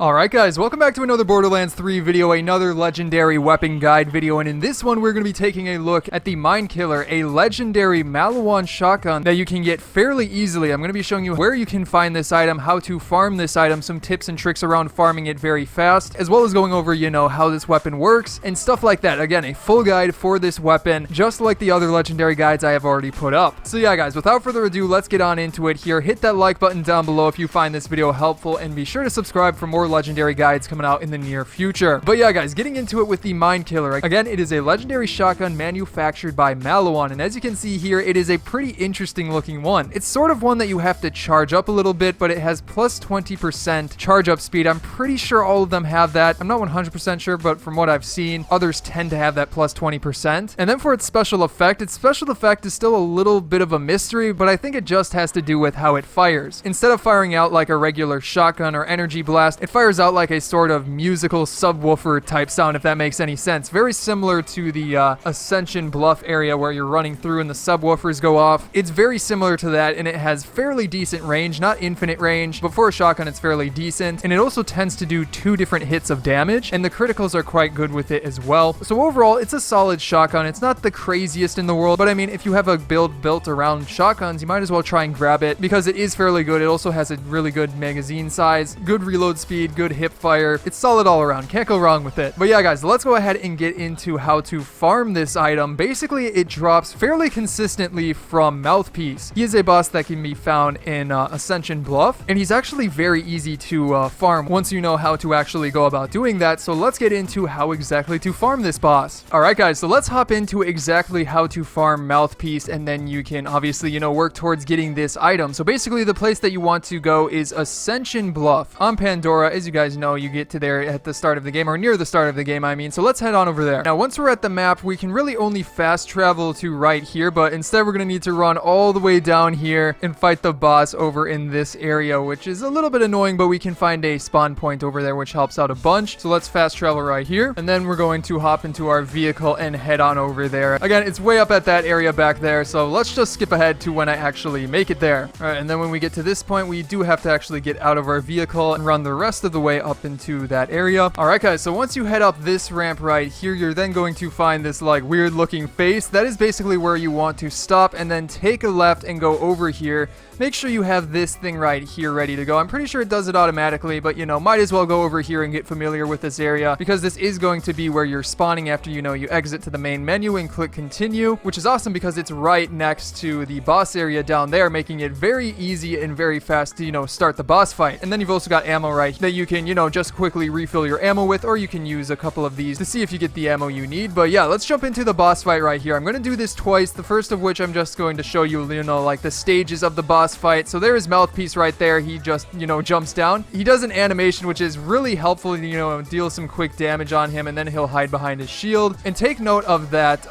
Alright guys, welcome back to another Borderlands 3 video, another legendary weapon guide video, and in this one we're going to be taking a look at the Mind Killer, a legendary maliwan shotgun that you can get fairly easily. I'm going to be showing you where you can find this item, how to farm this item, some tips and tricks around farming it very fast, as well as going over, how this weapon works, and stuff like that. Again, a full guide for this weapon, just like the other legendary guides I have already put up. So yeah guys, without further ado, let's get on into it here. Hit that like button down below if you find this video helpful, and be sure to subscribe for more legendary guides coming out in the near future. But yeah guys, getting into it with the Mind Killer. Again, it is a legendary shotgun manufactured by Maliwan, and as you can see here, it is a pretty interesting looking one. It's sort of one that you have to charge up a little bit, but it has plus 20% charge up speed. I'm pretty sure all of them have that. I'm not 100% sure, but from what I've seen, others tend to have that plus 20%. And then for its special effect is still a little bit of a mystery, but I think it just has to do with how it fires. Instead of firing out like a regular shotgun or energy blast, it fires out like a sort of musical subwoofer type sound, if that makes any sense. Very similar to the Ascension Bluff area where you're running through and the subwoofers go off. It's very similar to that, and it has fairly decent range, not infinite range, but for a shotgun it's fairly decent. And it also tends to do 2 different hits of damage, and the criticals are quite good with it as well. So overall, it's a solid shotgun. It's not the craziest in the world, but I mean, if you have a build built around shotguns, you might as well try and grab it because it is fairly good. It also has a really good magazine size, good reload speed, good hip fire. It's solid all around. Can't go wrong with it. But yeah guys, let's go ahead and get into how to farm this item. Basically, it drops fairly consistently from Mouthpiece. He is a boss that can be found in Ascension Bluff, and he's actually very easy to farm once you know how to actually go about doing that. So let's get into how exactly to farm this boss. Alright guys, so let's hop into exactly how to farm Mouthpiece, and then you can obviously, work towards getting this item. So basically, the place that you want to go is Ascension Bluff on Pandora. As you guys know, you get to there at the start of the game, or near the start of the game, I mean. So let's head on over there. Now, once we're at the map, we can really only fast travel to right here, but instead we're going to need to run all the way down here and fight the boss over in this area, which is a little bit annoying, but we can find a spawn point over there, which helps out a bunch. So let's fast travel right here, and then we're going to hop into our vehicle and head on over there. Again, it's way up at that area back there, so let's just skip ahead to when I actually make it there. All right, and then when we get to this point, we do have to actually get out of our vehicle and run the rest of the way up into that area. Alright guys, so once you head up this ramp right here, you're then going to find this like weird looking face. That is basically where you want to stop and then take a left and go over here. Make sure you have this thing right here ready to go. I'm pretty sure it does it automatically, but might as well go over here and get familiar with this area, because this is going to be where you're spawning after you exit to the main menu and click continue, which is awesome because it's right next to the boss area down there, making it very easy and very fast to start the boss fight. And then you've also got ammo right that you can just quickly refill your ammo with, or you can use a couple of these to see if you get the ammo you need. But yeah, let's jump into the boss fight right here. I'm going to do this twice, the first of which I'm just going to show you like the stages of the boss fight. So there is Mouthpiece right there. He just jumps down. He does an animation which is really helpful, deal some quick damage on him, and then he'll hide behind his shield. And take note of that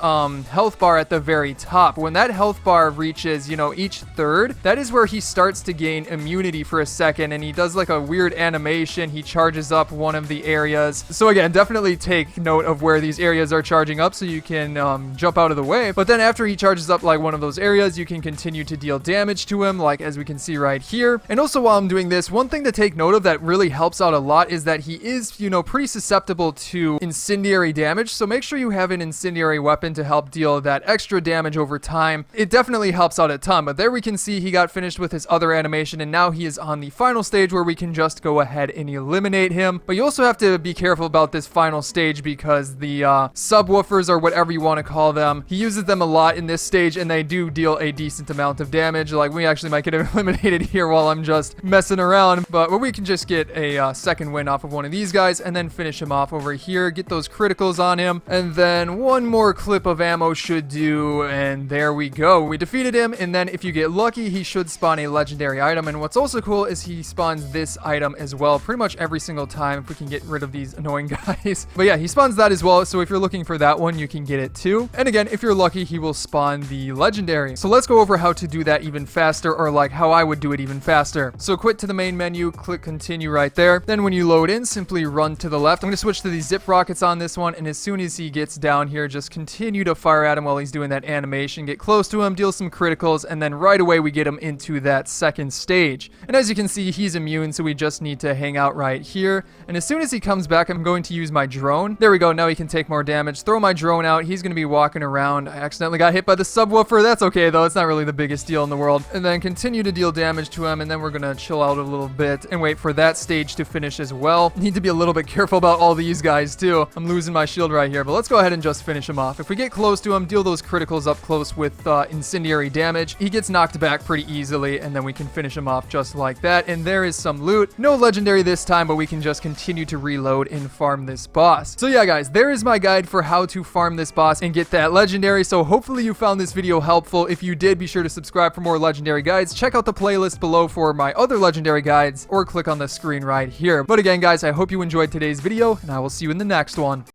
health bar at the very top. When that health bar reaches each third, that is where he starts to gain immunity for a second, and he does like a weird animation. He charges up one of the areas. So again, definitely take note of where these areas are charging up so you can jump out of the way. But then after he charges up like one of those areas, you can continue to deal damage to him, like as we can see right here. And also, while I'm doing this, one thing to take note of that really helps out a lot is that he is pretty susceptible to incendiary damage. So make sure you have an incendiary weapon to help deal that extra damage over time. It definitely helps out a ton. But there we can see he got finished with his other animation, and now he is on the final stage where we can just go ahead and eliminate him. But you also have to be careful about this final stage because the subwoofers, or whatever you want to call them, he uses them a lot in this stage, and they do deal a decent amount of damage. Like, we actually might get eliminated here while I'm just messing around, but we can just get a second win off of one of these guys and then finish him off over here, get those criticals on him, and then one more clip of ammo should do, and there we go. We defeated him, and then if you get lucky, he should spawn a legendary item. And what's also cool is he spawns this item as well pretty much every single time, if we can get rid of these annoying guys. But yeah, he spawns that as well, so if you're looking for that one, you can get it too. And again, if you're lucky, he will spawn the legendary. So let's go over how to do that even faster, or like how I would do it even faster. So quit to the main menu, click continue right there. Then when you load in, simply run to the left. I'm going to switch to the zip rockets on this one, and as soon as he gets down here, just continue to fire at him while he's doing that animation. Get close to him, deal some criticals, and then right away we get him into that second stage. And as you can see, he's immune, so we just need to hang hang out right here. And as soon as he comes back, I'm going to use my drone. There we go. Now he can take more damage. Throw my drone out. He's going to be walking around. I accidentally got hit by the subwoofer. That's okay, though. It's not really the biggest deal in the world. And then continue to deal damage to him. And then we're going to chill out a little bit and wait for that stage to finish as well. Need to be a little bit careful about all these guys, too. I'm losing my shield right here. But let's go ahead and just finish him off. If we get close to him, deal those criticals up close with incendiary damage. He gets knocked back pretty easily. And then we can finish him off just like that. And there is some loot. No legendary this time, but we can just continue to reload and farm this boss. So yeah, guys, there is my guide for how to farm this boss and get that legendary. So hopefully you found this video helpful. If you did, be sure to subscribe for more legendary guides. Check out the playlist below for my other legendary guides, or click on the screen right here. But again, guys, I hope you enjoyed today's video, and I will see you in the next one.